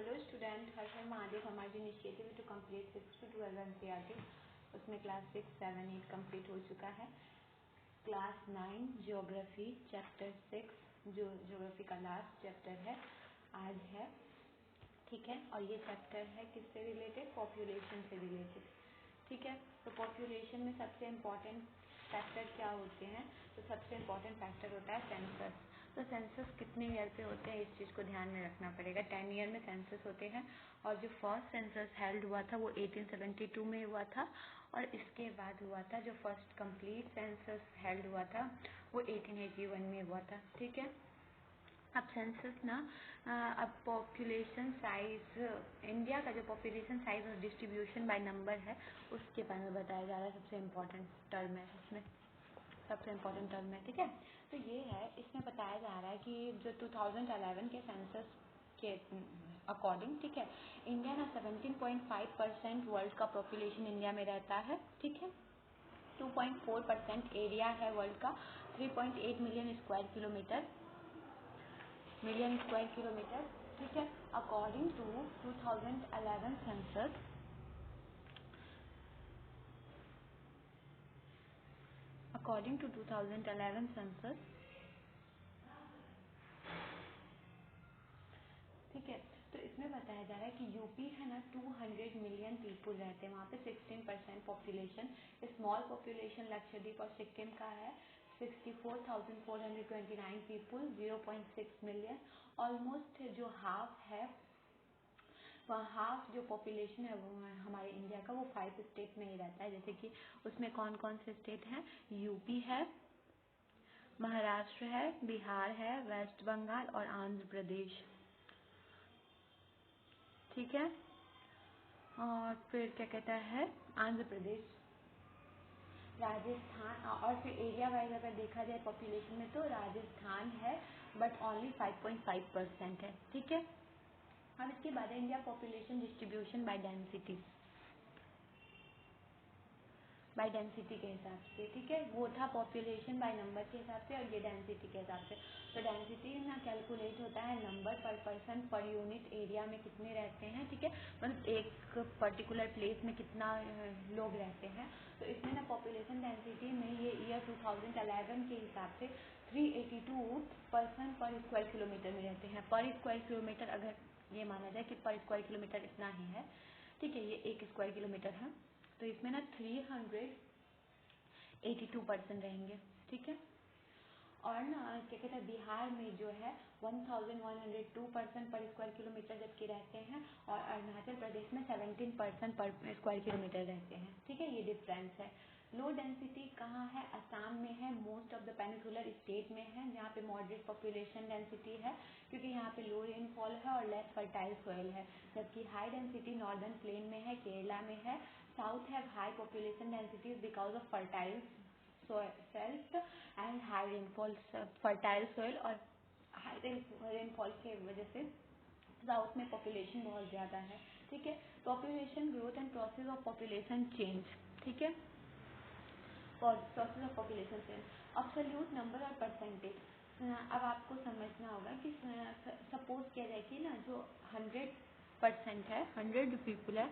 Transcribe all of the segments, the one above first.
Hello student, हर हर महादेव। हमारी जो initiative है टू कंप्लीट 6 to 12 NCERT, उसमें क्लास 6, 7, 8 कंप्लीट हो चुका है। क्लास 9 ज्योग्राफी चैप्टर 6 जो ज्योग्राफी का लास्ट चैप्टर है आज है, ठीक है। और ये चैप्टर है किससे रिलेटेड? पॉपुलेशन से रिलेटेड, ठीक है। तो पॉपुलेशन में सबसे इम्पॉर्टेंट फैक्टर क्या होते हैं? तो सबसे इम्पॉर्टेंट फैक्टर होता है सेंसस। तो सेंसस कितने ईयर पे होते हैं, इस चीज़ को ध्यान में रखना पड़ेगा। 10 ईयर में सेंसस होते हैं और जो फर्स्ट सेंसस हेल्ड हुआ था वो 1872 में हुआ था, और इसके बाद हुआ था जो फर्स्ट कंप्लीट सेंसस हेल्ड हुआ था वो 1881 में हुआ था, ठीक है। अब सेंसस ना अब पॉपुलेशन साइज, इंडिया का जो पॉपुलेशन साइज और डिस्ट्रीब्यूशन बाय नंबर है उसके बारे में बताया जा रहा है। सबसे इम्पोर्टेंट टर्म है इसमें, सबसे इम्पोर्टेंट टर्म है, ठीक है। तो ये है, इसमें बताया जा रहा है कि जो 2011 के सेंसस के अकॉर्डिंग, ठीक है, इंडिया ना 17.5% वर्ल्ड का पॉपुलेशन इंडिया में रहता है, ठीक है। 2.4% एरिया है वर्ल्ड का, 3.8 मिलियन स्क्वायर किलोमीटर, ठीक है। According to 2011 census, according to 2011 census, ठीक है। तो इसमें बताया जा रहा है कि यूपी है ना 200 मिलियन पीपुल रहते हैं वहाँ पे, 16% पॉपुलेशन। स्मॉल पॉपुलेशन लक्षद्वीप और सिक्किम का है 64,429 पीपुल, 0.6 मिलियन। ऑलमोस्ट जो हाफ है, वहाँ हाफ जो पॉपुलेशन है वो हमारे इंडिया का वो 5 स्टेट में ही रहता है। जैसे कि उसमें कौन कौन से स्टेट हैं? यूपी है, महाराष्ट्र है, बिहार है, वेस्ट बंगाल और आंध्र प्रदेश, ठीक है। और फिर क्या कहता है, आंध्र प्रदेश, राजस्थान। और फिर एरिया वाइज अगर देखा जाए पॉपुलेशन में तो राजस्थान है बट ओनली 5.5% है, ठीक है। अब इसके बाद है India population distribution by density, by density के हिसाब से, ठीक है। वो था पॉपुलेशन बाय नंबर के हिसाब से और ये डेंसिटी के हिसाब से। तो डेंसिटी ना कैलकुलेट होता है नंबर पर पर्सन पर यूनिट एरिया में कितने रहते हैं, ठीक है। मतलब एक पर्टिकुलर प्लेस में कितना लोग रहते हैं। तो इसमें ना पॉपुलेशन डेंसिटी में ये ईयर 2011 के हिसाब से 382 पर्सन पर स्क्वायर किलोमीटर में रहते हैं। पर स्क्वायर किलोमीटर अगर ये माना जाए कि पर स्क्वायर किलोमीटर इतना ही है, ठीक है, ये 1 स्क्वायर किलोमीटर है, तो इसमें ना 382% रहेंगे, ठीक है। और ना क्या कहते हैं, बिहार में जो है 1102% पर स्क्वायर किलोमीटर जबकि रहते हैं, और अरुणाचल प्रदेश में 17% पर स्क्वायर किलोमीटर रहते हैं, ठीक है। ये डिफरेंस है। लो डेंसिटी कहाँ है? असम में है, most of the peninsular state में है, जहाँ पे मॉडरेट पॉपुलेशन डेंसिटी है क्योंकि यहाँ पे लो रेनफॉल है और लेस फर्टाइल सोइल है। जबकि हाई डेंसिटी नॉर्दर्न प्लेन में है, केरला में है। South have high population density because of fertile soils and high rainfall, fertile soil और हाई रेनफॉल के वजह से साउथ में पॉपुलेशन बहुत ज़्यादा है, ठीक है। Population growth and process of population change, ठीक है। Process of population change, absolute number और परसेंटेज। अब आपको समझना होगा कि सपोज किया जाए कि ना जो 100% है, 100 पीपल है,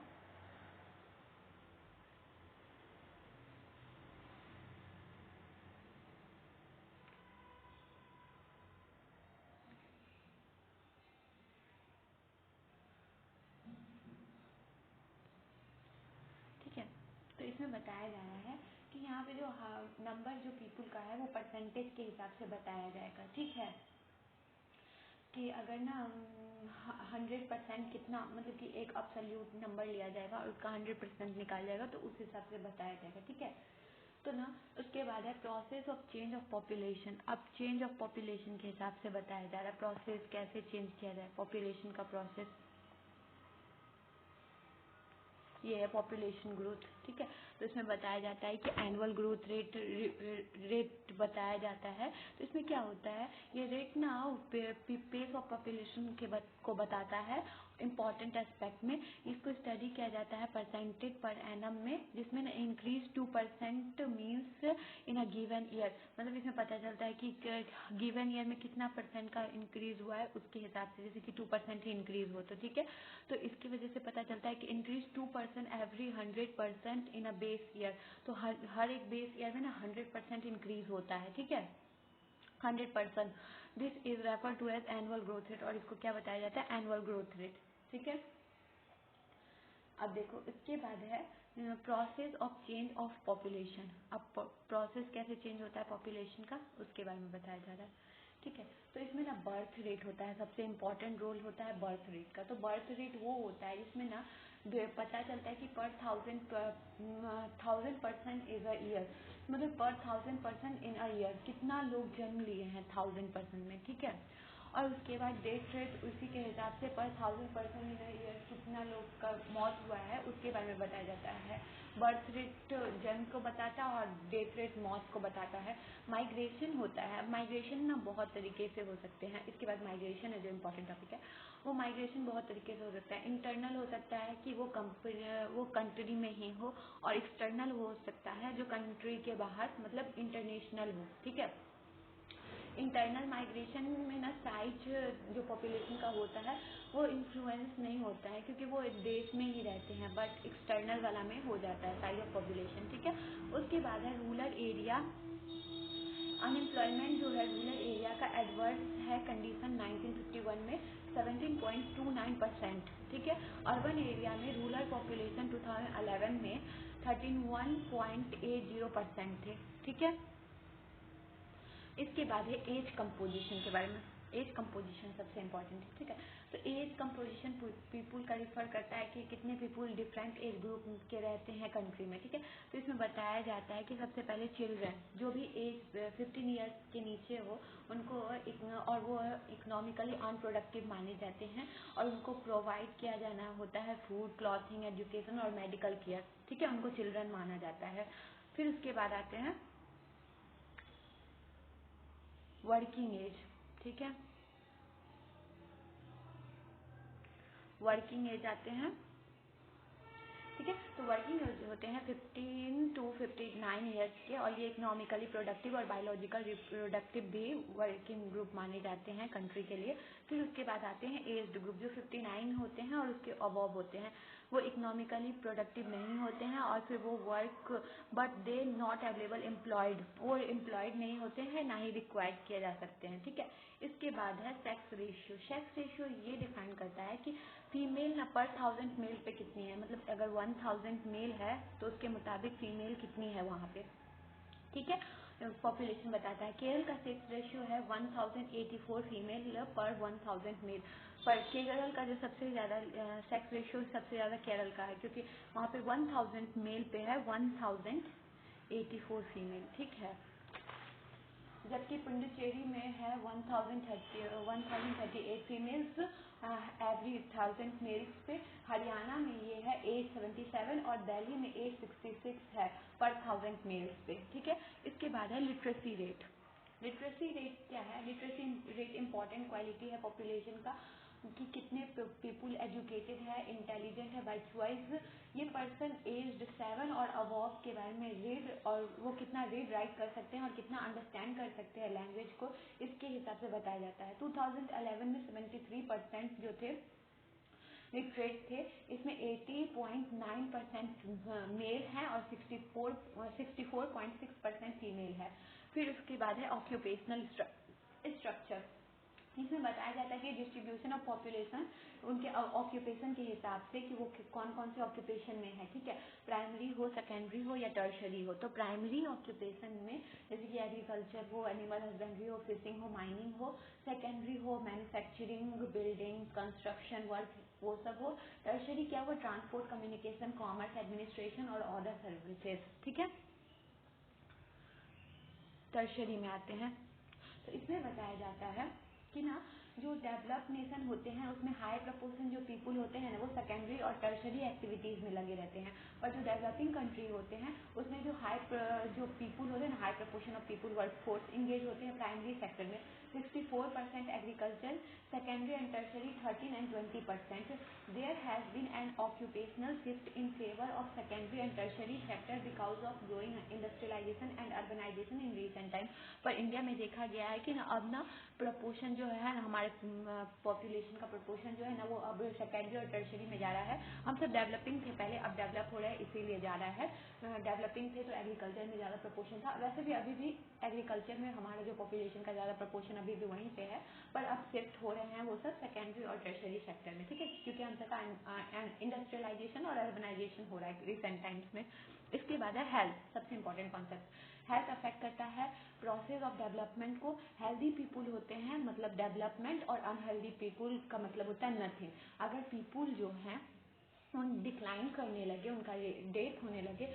ठीक है। तो इसमें बताया जा रहा है कि यहाँ पे जो नंबर जो पीपल का है वो परसेंटेज के हिसाब से बताया जाएगा, ठीक है। कि अगर ना 100% कितना, मतलब कि एक अब्सोल्यूट नंबर लिया जाएगा और उसका 100% निकाल जाएगा तो उस हिसाब से बताया जाएगा, ठीक है। तो ना उसके बाद है process of change of population. अब चेंज ऑफ पॉपुलेशन के हिसाब से बताया जा रहा है प्रोसेस कैसे चेंज किया जाए पॉपुलेशन का प्रोसेस। ये है पॉपुलेशन ग्रोथ, ठीक है। तो इसमें बताया जाता है कि एनुअल ग्रोथ रेट बताया जाता है। तो इसमें क्या होता है, ये रेट ना पेस ऑफ पॉपुलेशन को बताता है इम्पॉर्टेंट एस्पेक्ट में इसको स्टडी किया जाता है परसेंटेज पर एनम में, जिसमें ना increase 2% means in a given year, मतलब इसमें पता चलता है कि गिवन ईयर में कितना परसेंट का इंक्रीज हुआ है उसके हिसाब से, जैसे कि 2% ही इंक्रीज हो तो ठीक है, तो इसकी वजह से पता चलता है कि increase 2% every 100% in a base year, तो हर एक बेस ईयर में ना 100% इंक्रीज होता है, ठीक है, 100%। This is refer to as annual growth rate, और इसको क्या बताया जाता है, एनुअल ग्रोथ रेट, ठीक है। अब देखो इसके बाद है process of change of population. अब प्रोसेस कैसे चेंज होता है पॉपुलेशन का, उसके बारे में बताया जा रहा है, ठीक है। तो इसमें ना बर्थ रेट होता है, सबसे इम्पोर्टेंट रोल होता है बर्थ रेट का। तो बर्थ रेट वो होता है जिसमें ना पता चलता है कि पर 1000% इज अ ईयर, मतलब पर 1000% इन अ ईयर कितना लोग जन्म लिए हैं 1000% में, ठीक है। और उसके बाद डेथ रेट उसी के हिसाब से पर 1000% इन अ ईयर कितना लोग का मौत हुआ है उसके बारे में बताया जाता है। बर्थ रेट जन्म को बताता है और डेथ रेट मौत को बताता है। माइग्रेशन होता है, माइग्रेशन ना बहुत तरीके से हो सकते हैं। इसके बाद माइग्रेशन है जो इम्पोर्टेंट टॉपिक है, वो माइग्रेशन बहुत तरीके से हो सकता है। इंटरनल हो सकता है कि वो कंट्री में ही हो, और एक्सटर्नल हो सकता है जो कंट्री के बाहर मतलब इंटरनेशनल हो, ठीक है। इंटरनल माइग्रेशन में ना साइज जो पॉपुलेशन का होता है वो इन्फ्लुएंस नहीं होता है क्योंकि वो देश में ही रहते हैं, बट एक्सटर्नल वाला में हो जाता है साइज ऑफ पॉपुलेशन, ठीक है। उसके बाद है रूरल एरिया। अनएम्प्लॉयमेंट जो है रूरल एरिया का एडवर्स है कंडीशन 1951 में 17.29%, ठीक है। अर्बन एरिया में रूरल पॉपुलेशन 2011 में 31.80% थे, ठीक है। इसके बाद है एज कंपोजिशन के बारे में। एज कंपोजिशन सबसे इम्पोर्टेंट है, ठीक है। तो एज कंपोजिशन पीपुल का रिफर करता है कि कितने पीपुल डिफरेंट एज ग्रुप के रहते हैं कंट्री में, ठीक है। तो इसमें बताया जाता है कि सबसे पहले चिल्ड्रन जो भी एज 15 ईयर्स के नीचे हो उनको और वो इकोनॉमिकली अनप्रोडक्टिव माने जाते हैं, और उनको प्रोवाइड किया जाना होता है फूड, क्लॉथिंग, एजुकेशन और मेडिकल केयर, ठीक है। उनको चिल्ड्रन माना जाता है। फिर उसके बाद आते हैं वर्किंग एज, ठीक है। वर्किंग एज आते हैं, ठीक है। तो वर्किंग एज होते हैं 15 to 59 ईयर्स के, और ये इकोनॉमिकली प्रोडक्टिव और बायोलॉजिकल रिप्रोडक्टिव भी वर्किंग ग्रुप माने जाते हैं कंट्री के लिए। फिर उसके बाद आते हैं एज्ड ग्रुप जो 59 होते हैं और उसके अबव होते हैं, वो इकोनॉमिकली प्रोडक्टिव नहीं होते हैं, और फिर वो work but they not available employed, वो एम्प्लॉयड नहीं होते हैं, ना ही रिक्वायर्ड किए जा सकते हैं, ठीक है। इसके बाद है सेक्स रेशियो। सेक्स रेशियो ये डिफाइन करता है कि फीमेल ना पर 1000 मेल पे कितनी है, मतलब अगर 1000 मेल है तो उसके मुताबिक फीमेल कितनी है वहाँ पे, ठीक है। पॉपुलेशन बताता है। केरल का सेक्स रेशियो है 1084 फीमेल पर 1000 मेल, पर केरल का जो सबसे ज़्यादा सेक्स रेशियो सबसे ज़्यादा केरल का है क्योंकि वहाँ पे 1000 मेल पे है 1084 फीमेल, ठीक है। जबकि पुडुचेरी में है 1038 फीमेल्स एवरी 1000 मेल्स पे। हरियाणा में ये है 877 और दिल्ली में 866 है पर 1000 मेल्स पे, ठीक है। इसके बाद है लिटरेसी रेट। लिटरेसी रेट क्या है, लिटरेसी रेट इम्पॉर्टेंट क्वालिटी है पॉपुलेशन का कि कितने पीपुल एजुकेटेड है, इंटेलिजेंट है, वाइज ये पर्सन एज्ड 7 और अबव के बारे में रीड, और वो कितना रीड राइट कर सकते हैं और कितना अंडरस्टैंड कर सकते हैं लैंग्वेज को, इसके हिसाब से बताया जाता है। 2011 में 73% जो थे लिटरेट थे, इसमें 80.9% मेल है और 64.6% फीमेल है। फिर उसके बाद है ऑक्यूपेशनल स्ट्रक्चर। इसमें बताया जाता है कि डिस्ट्रीब्यूशन ऑफ पॉपुलेशन उनके ऑक्यूपेशन के हिसाब से कि वो कौन कौन से ऑक्यूपेशन में है, ठीक है। प्राइमरी हो, सेकेंडरी हो या टर्शरी हो। तो प्राइमरी ऑक्यूपेशन में जैसे कि एग्रीकल्चर हो, एनिमल हस्बेंड्री हो, फिशिंग हो, माइनिंग हो। सेकेंडरी हो मैन्युफैक्चरिंग, बिल्डिंग, कंस्ट्रक्शन वर्क, वो सब हो। टर्शरी क्या हो, ट्रांसपोर्ट, कम्युनिकेशन, कॉमर्स, एडमिनिस्ट्रेशन और अदर सर्विसेज, ठीक है। टर्शरी में आते हैं, तो इसमें बताया जाता है कि ना जो डेवलप नेशन होते हैं उसमें हाई प्रपोर्शन जो पीपुल होते हैं ना वो सेकेंडरी और टर्शरी एक्टिविटीज़ में लगे रहते हैं, और जो डेवलपिंग कंट्री होते हैं उसमें जो जो पीपुल होते हैं ना, high proportion of people work force engage होते हैं प्राइमरी सेक्टर में 64% agriculture, secondary and tertiary 13 and 20%. There has been an occupational shift in favor of secondary and tertiary sector because of growing industrialization and urbanization in recent time. पर India में देखा गया है कि ना अब ना प्रपोर्शन जो है ना हमारे पॉपुलेशन का प्रपोर्शन जो है ना वो अब सेकेंडरी और टर्शरी में जा रहा है। हम सब डेवलपिंग थे पहले, अब डेवलप हो रहा है इसीलिए जा रहा है। डेवलपिंग थे तो एग्रीकल्चर में ज़्यादा प्रपोर्शन था, वैसे भी अभी भी एग्रीकल्चर में हमारा जो पॉपुलेशन का ज़्यादा प्रपोर्शन अभी भी वहीं पे है, पर अब शिफ्ट हो रहे हैं वो सब सेकेंडरी और टर्शरी सेक्टर में, ठीक है, क्योंकि हम सबका इंडस्ट्रियलाइजेशन और अर्बनाइजेशन हो रहा है रिसेंट टाइम्स में। इसके बाद है हेल्थ, सबसे इंपॉर्टेंट कॉन्सेप्ट। हेल्थ अफेक्ट करता है प्रोसेस ऑफ डेवलपमेंट को। हेल्दी पीपुल होते हैं मतलब डेवलपमेंट, और अनहेल्दी पीपुल का मतलब होता है नथिंग। अगर पीपुल जो हैं उन डिक्लाइन करने लगे, उनका डेथ होने लगे,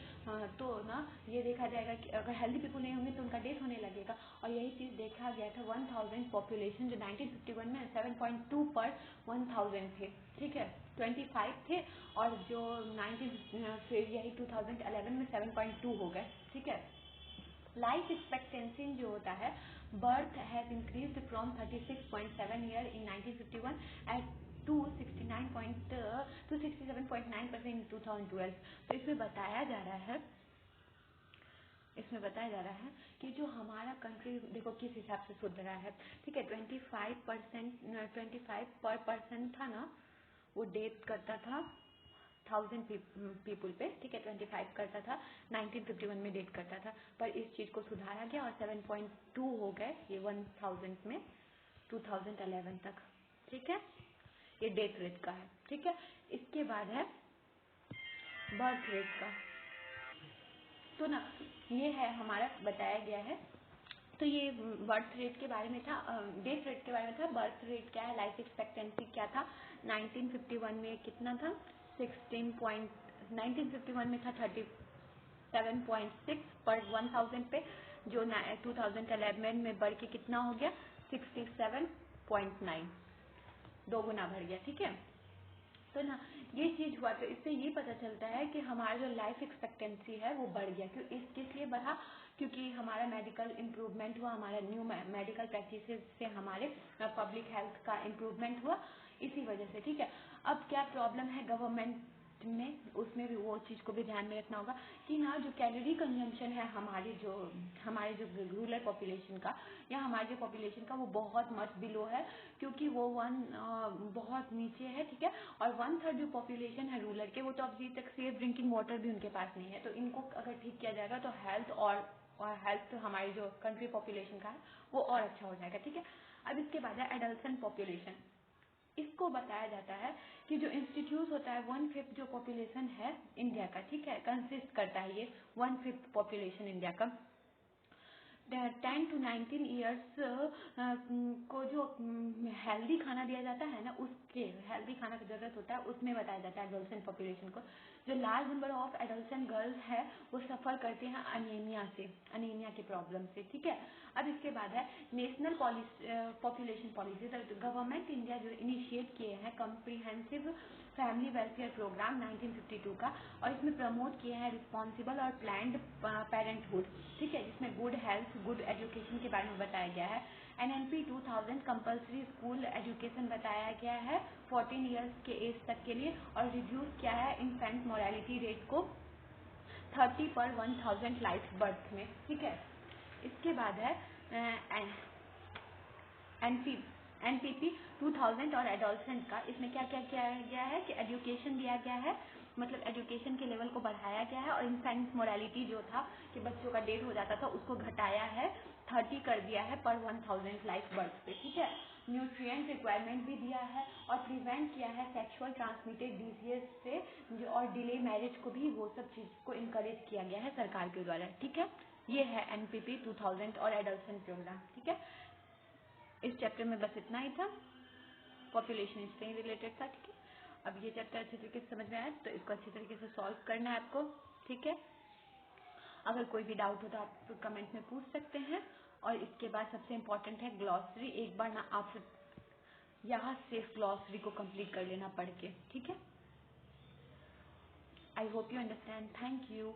तो ना ये देखा जाएगा कि अगर हेल्दी पीपुल नहीं होंगे तो उनका डेथ होने लगेगा। और यही चीज़ देखा गया था 1000 पॉपुलेशन जो 1951 में 7.2 पर 1000 थे, ठीक है, 25 थे, और जो 19 फिर यही 2011 में 7.2 हो गए, ठीक है। लाइफ एक्सपेक्टेंसी जो होता है, birth has increased from 36.7 year in 1951 at to 67.9% in 2012। तो इसमें बताया जा रहा है कि जो हमारा कंट्री देखो किस हिसाब से सुधरा है, ठीक है। 25 पर पर्सन था ना, वो डेथ करता था 1000 पीपुल पे, ठीक है, 25 करता था, 1951 में डेट करता था, पर इस चीज़ को सुधारा गया और 7.2 हो गए ये 1000 में 2011 तक, ठीक है। ये डेथ रेट का है, ठीक है। इसके बाद है बर्थ रेट का, तो ना ये है हमारा बताया गया है। तो ये बर्थ रेट के बारे में था, डेथ रेट के बारे में था। बर्थ रेट क्या है, लाइफ एक्सपेक्टेंसी क्या था 1951 में कितना था 1951 में था 37.6 पर 1000 पे, जो 2011 में बढ़ के कितना हो गया 67.9, 2 गुना बढ़ गया, ठीक है। तो ना ये चीज़ हुआ, तो इससे ये पता चलता है कि हमारा जो लाइफ एक्सपेक्टेंसी है वो बढ़ गया। किस लिए बढ़ा, क्योंकि हमारा मेडिकल इम्प्रूवमेंट हुआ, हमारा न्यू मेडिकल प्रैक्टिसेस से हमारे पब्लिक हेल्थ का इम्प्रूवमेंट हुआ, इसी वजह से, ठीक है। अब क्या प्रॉब्लम है गवर्नमेंट में, उसमें भी वो चीज़ को भी ध्यान में रखना होगा कि ना जो कैलोरी कंजम्पशन है हमारे जो रूरल पॉपुलेशन का या हमारे जो पॉपुलेशन का वो बहुत मच बिलो है, क्योंकि वो बहुत नीचे है, ठीक है। और 1/3 जो पॉपुलेशन है रूरल के, वो तो अभी तक सेफ ड्रिंकिंग वाटर भी उनके पास नहीं है। तो इनको अगर ठीक किया जाएगा तो हेल्थ और हेल्थ हमारी जो कंट्री पॉपुलेशन का है वो और अच्छा हो जाएगा, ठीक है। अब इसके बाद है एडल्सन पॉपुलेशन। इसको बताया जाता है कि जो इंस्टीट्यूट होता है 1/5 जो पॉपुलेशन है इंडिया का, ठीक है, कंसिस्ट करता है ये 1/5 पॉपुलेशन इंडिया का। 10 to 19 ईयर्स को जो हेल्दी खाना दिया जाता है ना, उसके हेल्दी खाना की जरूरत होता है, उसमें बताया जाता है एडोलसेंट पॉपुलेशन को। जो large number of adolescent girls है वो सफ़र करते हैं अनीमिया के प्रॉब्लम से, ठीक है। अब इसके बाद है national population policy. Government India जो इनिशिएट किए हैं कम्प्रीहेंसिव फैमिली वेलफेयर प्रोग्राम 1952 का, और इसमें प्रमोट किए हैं रिस्पॉन्सिबल और प्लान्ड पेरेंटहुड, ठीक है, जिसमें गुड हेल्थ गुड एजुकेशन के बारे में बताया गया है। NNP 2000 कंपल्सरी स्कूल एजुकेशन बताया गया है 14 ईयर्स के एज तक के लिए, और रिड्यूस किया है इन्फेंट मोरालिटी रेट को 30 पर 1000 लाइफ बर्थ में, ठीक है। इसके बाद है NPP 2000 और एडोलसेंट का। इसमें क्या क्या किया गया है कि एजुकेशन दिया गया है, मतलब एजुकेशन के लेवल को बढ़ाया गया है, और इन्फेंट मोरालिटी जो था कि बच्चों का डेथ हो जाता था उसको घटाया है, 30 कर दिया है पर 1000 लाइफ बर्थ पे, ठीक है। न्यूट्रिएंट रिक्वायरमेंट भी दिया है, और प्रिवेंट किया है सेक्सुअल ट्रांसमिटेड डिजीज से और डिले मैरिज को भी, वो सब चीज़ को इनकरेज किया गया है सरकार के द्वारा, ठीक है। ये है NPP 2000 और एडोलसेंट प्रोग्राम, ठीक है। इस चैप्टर में बस इतना ही था, पॉपुलेशन इससे ही रिलेटेड था, ठीक है। अब ये चैप्टर अच्छे तरीके से समझ में आया तो इसको अच्छे तरीके से सॉल्व करना है आपको, ठीक है। अगर कोई भी डाउट हो तो आप कमेंट में पूछ सकते हैं। और इसके बाद सबसे इम्पोर्टेंट है ग्लॉसरी। एक बार ना आप यहाँ से ग्लॉसरी को कंप्लीट कर लेना पढ़ के, ठीक है। I hope you understand. Thank you.